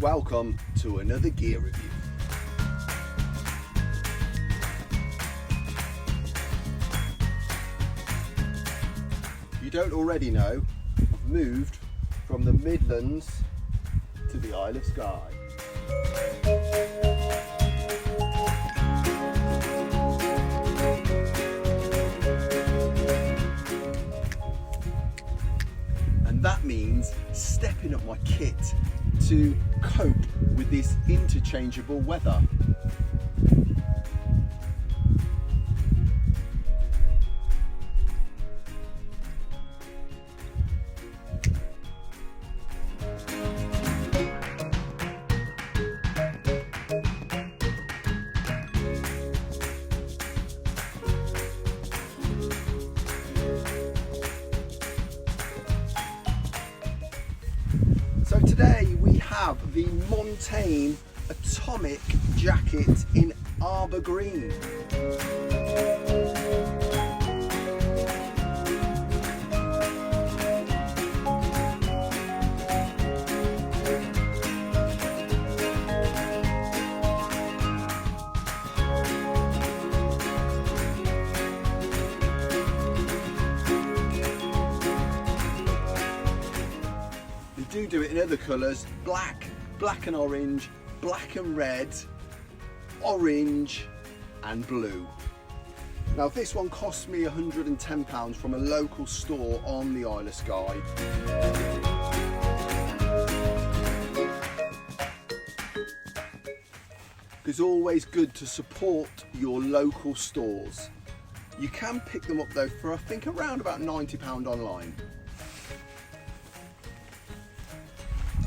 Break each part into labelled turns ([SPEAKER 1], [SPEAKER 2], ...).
[SPEAKER 1] Welcome to another gear review. If you don't already know, I've moved from the Midlands to the Isle of Skye. And that means stepping up my kit to cope with this interchangeable weather. So today we have the Montane Atomic Jacket in Arbor Green. Do it in other colours: black, black and orange, black and red, orange and blue. Now this one cost me £110 from a local store on the Isle of Skye. It's always good to support your local stores. You can pick them up though for I think around about £90 online.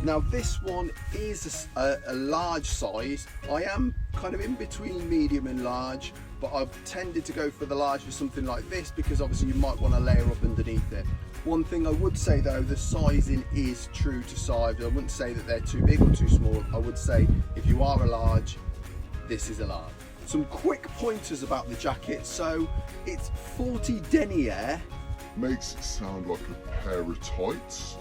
[SPEAKER 1] Now this one is a large size. I am kind of in between medium and large, but I've tended to go for the large for something like this because obviously you might want to layer up underneath it. One thing I would say though, the sizing is true to size. I wouldn't say that they're too big or too small. I would say if you are a large, this is a large. Some quick pointers about the jacket. So it's 40 denier.
[SPEAKER 2] Makes it sound like a pair of tights.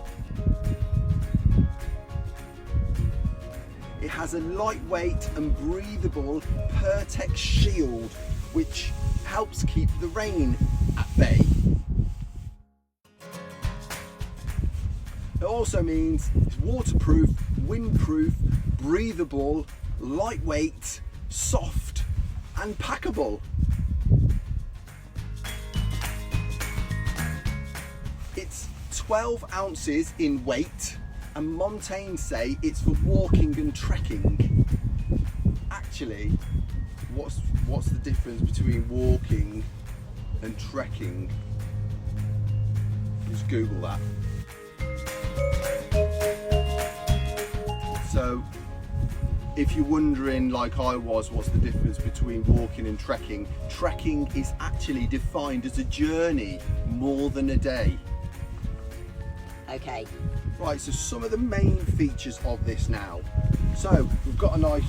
[SPEAKER 1] It has a lightweight and breathable Pertex shield, which helps keep the rain at bay. It also means it's waterproof, windproof, breathable, lightweight, soft and packable. It's 12 ounces in weight. And Montane say it's for walking and trekking. Actually, what's the difference between walking and trekking? Just Google that. So, if you're wondering, like I was, what's the difference between walking and trekking? Trekking is actually defined as a journey more than a day.
[SPEAKER 3] Okay.
[SPEAKER 1] Right, so some of the main features of this now. So we've got a nice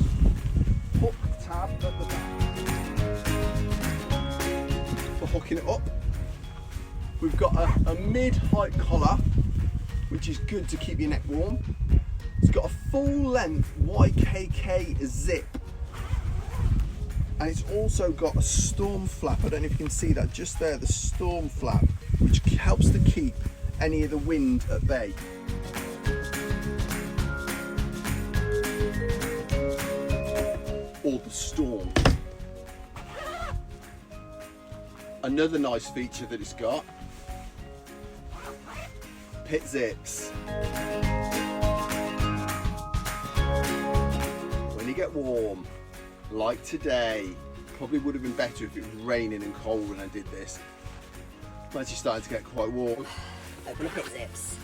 [SPEAKER 1] hook tab at the back for hooking it up. We've got a mid-height collar, which is good to keep your neck warm. It's got a full-length YKK zip, and it's also got a storm flap. I don't know if you can see that just there, the storm flap, which helps to keep any of the wind at bay. Or the storm. Another nice feature that it's got, pit zips. When you get warm, like today, probably would have been better if it was raining and cold when I did this. I'm actually starting to get quite warm.
[SPEAKER 3] Open the pit zips.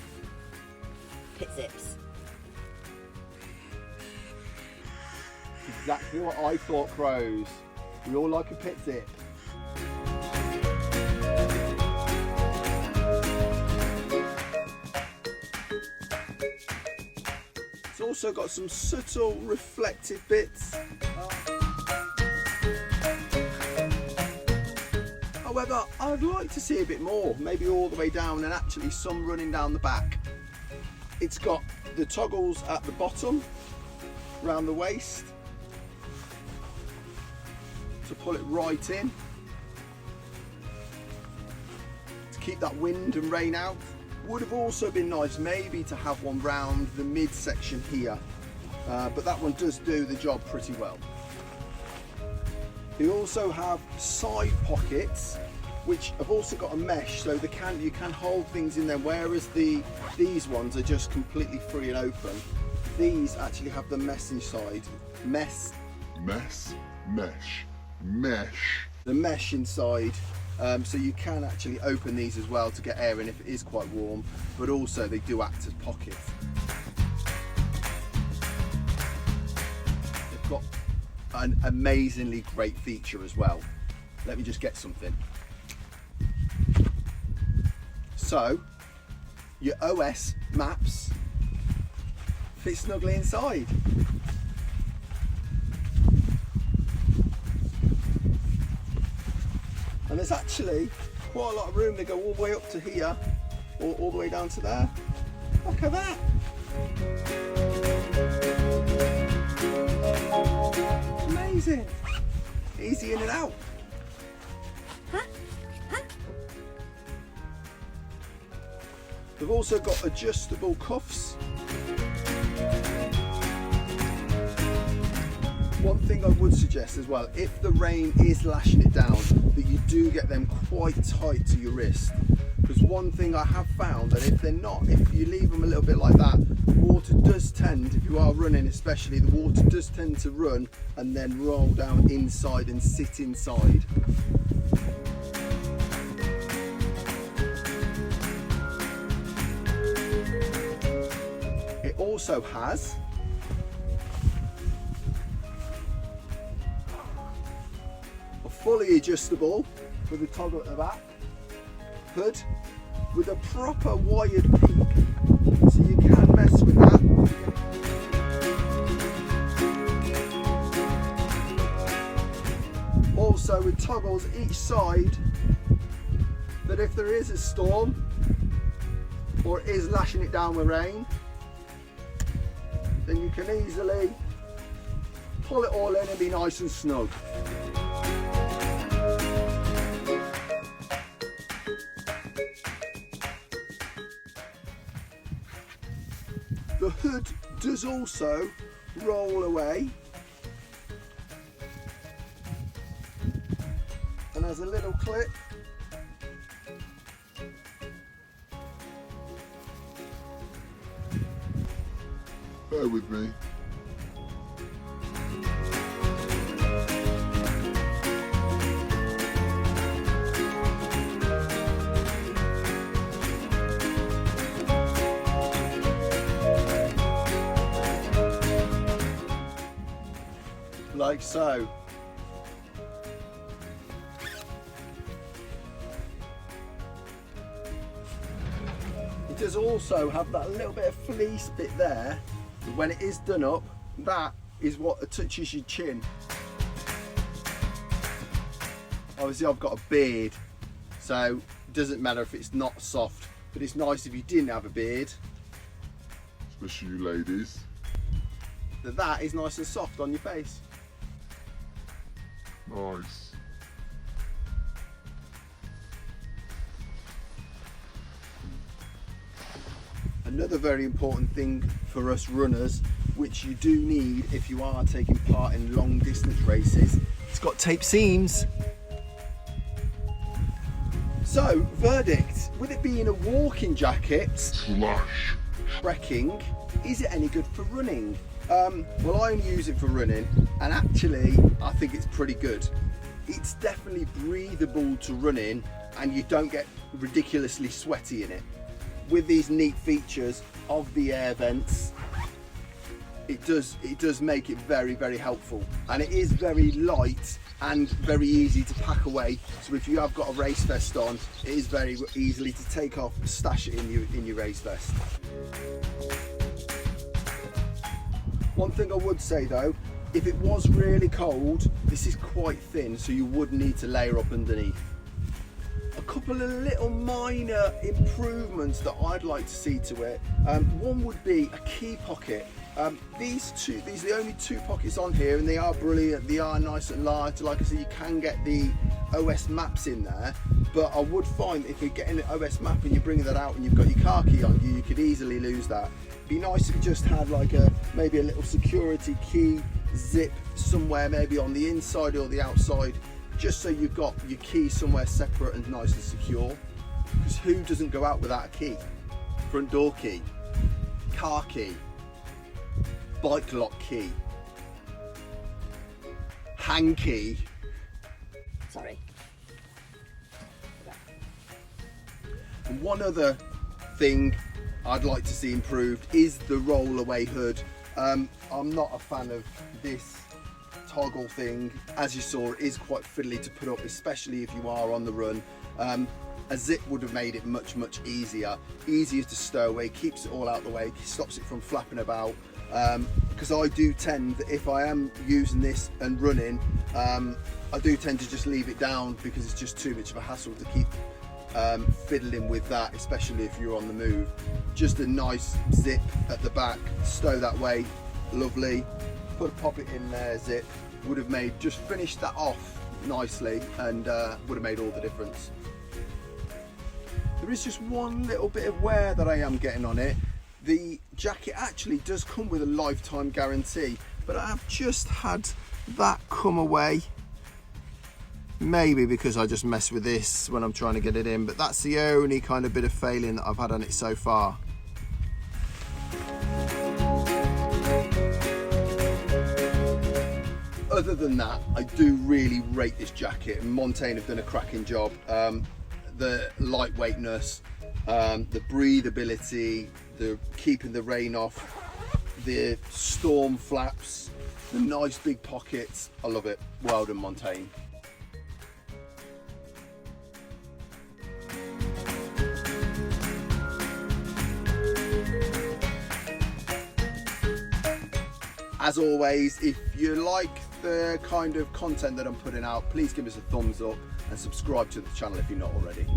[SPEAKER 3] Pit zips.
[SPEAKER 1] Exactly what I thought, crows. We all like a pit zip. It's also got some subtle reflective bits. However, I'd like to see a bit more, maybe all the way down and actually some running down the back. It's got the toggles at the bottom around the waist to pull it right in to keep that wind and rain out. Would have also been nice maybe to have one round the midsection here, but that one does do the job pretty well. They also have side pockets which have also got a mesh, so you can hold things in them, whereas these ones are just completely free and open. These actually have the mesh inside. The mesh inside, so you can actually open these as well to get air in if it is quite warm, but also they do act as pockets. They've got an amazingly great feature as well. Let me just get something. So your OS maps fit snugly inside. And there's actually quite a lot of room. They go all the way up to here or all the way down to there. Look at that. Amazing. Easy in and out. They've also got adjustable cuffs. One thing I would suggest as well, if the rain is lashing it down, that you do get them quite tight to your wrist. Because one thing I have found, that if you leave them a little bit like that, the water does tend, if you are running especially, the water does tend to run and then roll down inside and sit inside. It also has a fully adjustable with a toggle at the back hood with a proper wired peak, so you can mess with that. Also with toggles each side, that if there is a storm or it is lashing it down with rain, then you can easily pull it all in and be nice and snug. The hood does also roll away and has a little clip.
[SPEAKER 2] Bear with me.
[SPEAKER 1] Like so. It does also have that little bit of fleece bit there. When it is done up, that is what touches your chin. Obviously I've got a beard, so it doesn't matter if it's not soft, but it's nice if you didn't have a beard.
[SPEAKER 2] Especially you ladies.
[SPEAKER 1] That is nice and soft on your face.
[SPEAKER 2] Nice.
[SPEAKER 1] Another very important thing for us runners, which you do need if you are taking part in long distance races, it's got tape seams. So, verdict, with it being a walking jacket,
[SPEAKER 2] Slash.
[SPEAKER 1] trekking, is it any good for running? Well, I only use it for running, and actually I think it's pretty good. It's definitely breathable to run in, and you don't get ridiculously sweaty in it. With these neat features of the air vents, it does make it very, very helpful, and it is very light and very easy to pack away. So if you have got a race vest on, it is very easily to take off and stash it in your race vest. One thing I would say though, if it was really cold, this is quite thin, so you would need to layer up underneath. A couple of little minor improvements that I'd like to see to it. One would be a key pocket. These are the only 2 pockets on here, and they are brilliant. They are nice and large. Like I said, you can get the OS maps in there, but I would find if you're getting an OS map and you're bringing that out and you've got your car key on you, you could easily lose that. It'd be nice if you just had like maybe a little security key zip somewhere, maybe on the inside or the outside, just so you've got your key somewhere separate and nice and secure. Because who doesn't go out without a key? Front door key, car key, bike lock key, hang key.
[SPEAKER 3] Sorry.
[SPEAKER 1] And one other thing I'd like to see improved is the roll-away hood. I'm not a fan of this toggle thing. As you saw, it is quite fiddly to put up, especially if you are on the run. A zip would have made it much easier to stow away, keeps it all out the way, stops it from flapping about. Because I do tend, if I am using this and running, I do tend to just leave it down because it's just too much of a hassle to keep fiddling with that, especially if you're on the move. Just a nice zip at the back, stow that way, lovely. Pop it in there, zip, would have made, just finished that off nicely, and would have made all the difference. There is just one little bit of wear that I am getting on it. The jacket actually does come with a lifetime guarantee, but I've just had that come away. Maybe because I just mess with this when I'm trying to get it in, but that's the only kind of bit of failing that I've had on it so far. Other than that, I do really rate this jacket, and Montane have done a cracking job. The lightweightness, the breathability, the keeping the rain off, the storm flaps, the nice big pockets. I love it. Well done, Montane. As always, if you like the kind of content that I'm putting out, please give us a thumbs up and subscribe to the channel if you're not already.